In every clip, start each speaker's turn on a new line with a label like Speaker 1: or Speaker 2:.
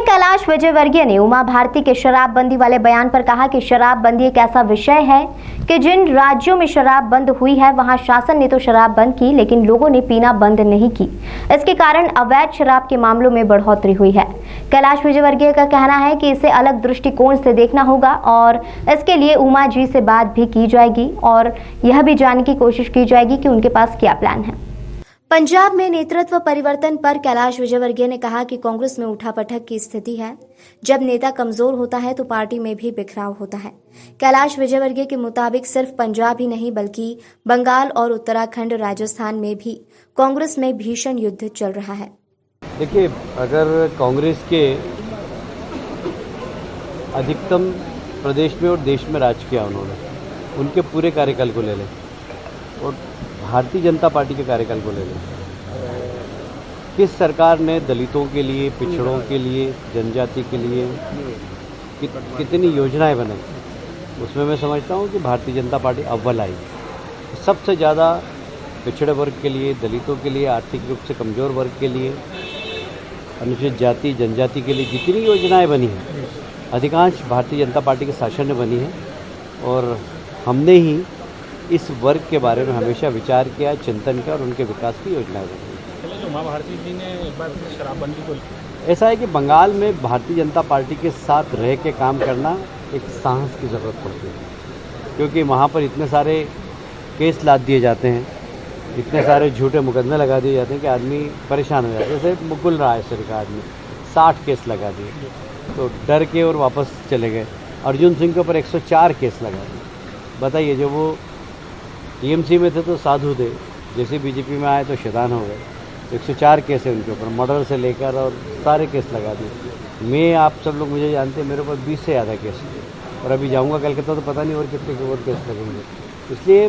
Speaker 1: कैलाश विजयवर्गीय ने उमा भारती के शराबबंदी वाले बयान पर कहा कि शराबबंदी एक ऐसा विषय है कि जिन राज्यों में शराब बंद हुई है वहां शासन ने तो शराब बंद की, लेकिन लोगों ने पीना बंद नहीं की। इसके कारण अवैध शराब के मामलों में बढ़ोतरी हुई है। कैलाश विजयवर्गीय का कहना है कि इसे अलग दृष्टिकोण से देखना होगा और इसके लिए उमा जी से बात भी की जाएगी और यह भी जानने की कोशिश की जाएगी कि उनके पास क्या प्लान है। पंजाब में नेतृत्व परिवर्तन पर कैलाश विजयवर्गीय ने कहा कि कांग्रेस में उठापटक की स्थिति है। जब नेता कमजोर होता है तो पार्टी में भी बिखराव होता है। कैलाश विजयवर्गीय के मुताबिक सिर्फ पंजाब ही नहीं बल्कि बंगाल और उत्तराखंड, राजस्थान में भी कांग्रेस में भीषण युद्ध चल रहा है। देखिए,
Speaker 2: अगर कांग्रेस के अधिकतम प्रदेश में और देश में राज किया उन्होंने, उनके पूरे कार्यकाल को ले लें और भारतीय जनता पार्टी के कार्यकाल को ले लें, किस सरकार ने दलितों के लिए, पिछड़ों के लिए, जनजाति के लिए कितनी योजनाएं बनाई, उसमें मैं समझता हूं कि भारतीय जनता पार्टी अव्वल आई। सबसे ज़्यादा पिछड़े वर्ग के लिए, दलितों के लिए, आर्थिक रूप से कमज़ोर वर्ग के लिए, अनुसूचित जाति, जनजाति के लिए जितनी योजनाएं बनी हैं, अधिकांश भारतीय जनता पार्टी के शासन में बनी है और हमने ही इस वर्ग के बारे में हमेशा विचार किया, चिंतन किया और उनके विकास की योजनाएं बनाई।
Speaker 3: उमा भारती जी ने एक बार शराबबंदी को,
Speaker 2: ऐसा है कि बंगाल में भारतीय जनता पार्टी के साथ रह के काम करना एक साहस की ज़रूरत पड़ती है, क्योंकि वहाँ पर इतने सारे केस लाद दिए जाते हैं, इतने सारे झूठे मुकदमे लगा दिए जाते हैं कि आदमी परेशान हो जाता है। जैसे मुकुल रायसर का आदमी 60 केस लगा दिए तो डर के और वापस चले गए। अर्जुन सिंह के ऊपर 104 केस लगा दिए। बताइए, जो वो टीएमसी में थे तो साधु थे, जैसे बीजेपी में आए तो शैतान हो गए। 104 केस है उनके ऊपर, मर्डर से लेकर और सारे केस लगा दिए। मैं, आप सब लोग मुझे जानते हैं, मेरे ऊपर 20 से ज़्यादा केस है और अभी जाऊंगा कलकत्ता तो पता नहीं और कितने के और केस लगेंगे। इसलिए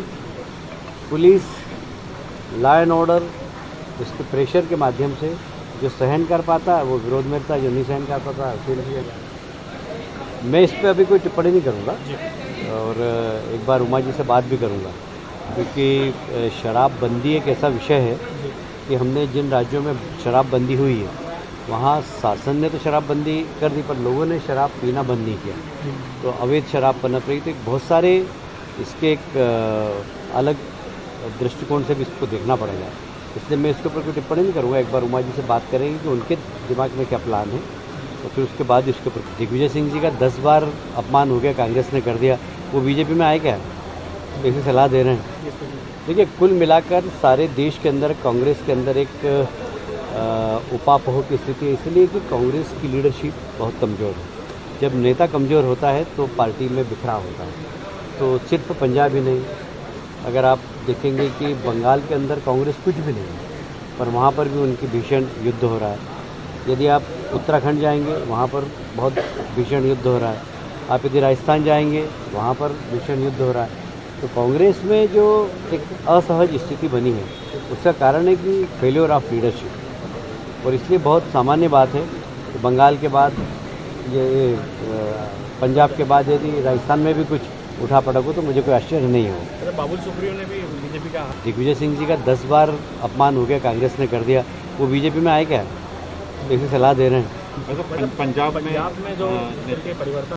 Speaker 2: पुलिस, लॉ एंड ऑर्डर, इसके प्रेशर के माध्यम से जो सहन कर पाता है वो विरोध में रहता है, जो नहीं सहन कर पाता है फिर मैं इस पर अभी कोई टिप्पणी नहीं करूँगा और एक बार उमा जी से बात भी करूँगा, क्योंकि शराबबंदी एक ऐसा विषय है कि हमने जिन राज्यों में शराबबंदी हुई है वहाँ शासन ने तो शराबबंदी कर दी पर लोगों ने शराब पीना बंद नहीं किया, तो अवैध शराब पनप रही। तो बहुत सारे इसके एक अलग दृष्टिकोण से भी इसको देखना पड़ेगा, इसलिए मैं इसके ऊपर कोई टिप्पणी नहीं करूँगा। एक बार उमा जी से बात करेंगे कि उनके दिमाग में क्या प्लान है और फिर उसके बाद इसके ऊपर। दिग्विजय सिंह जी का 10 बार अपमान हो गया, कांग्रेस ने कर दिया, वो बीजेपी में आए क्या? ऐसी सलाह दे रहे हैं। देखिए, कुल मिलाकर सारे देश के अंदर कांग्रेस के अंदर एक उपापोह की स्थिति है, इसलिए कि कांग्रेस की लीडरशिप बहुत कमज़ोर है। जब नेता कमज़ोर होता है तो पार्टी में बिखराव होता है। तो सिर्फ पंजाब ही नहीं, अगर आप देखेंगे कि बंगाल के अंदर कांग्रेस कुछ भी नहीं है पर वहाँ पर भी उनकी भीषण युद्ध हो रहा है। यदि आप उत्तराखंड जाएंगे वहाँ पर बहुत भीषण युद्ध हो रहा है। आप यदि राजस्थान जाएंगे वहाँ पर भीषण युद्ध हो रहा है। तो कांग्रेस में जो एक असहज स्थिति बनी है उसका कारण है कि फेल्योर ऑफ लीडरशिप, और इसलिए बहुत सामान्य बात है कि बंगाल के बाद ये पंजाब के बाद यदि राजस्थान में भी कुछ उठा पटक हो तो मुझे कोई आश्चर्य नहीं हो।
Speaker 3: बाबुल सुप्रियो ने भी बीजेपी का,
Speaker 2: दिग्विजय सिंह जी का 10 बार अपमान हो गया, कांग्रेस ने कर दिया, वो बीजेपी में आए क्या? ऐसी सलाह दे रहे हैं।
Speaker 3: पंजाब में जो परिवर्तन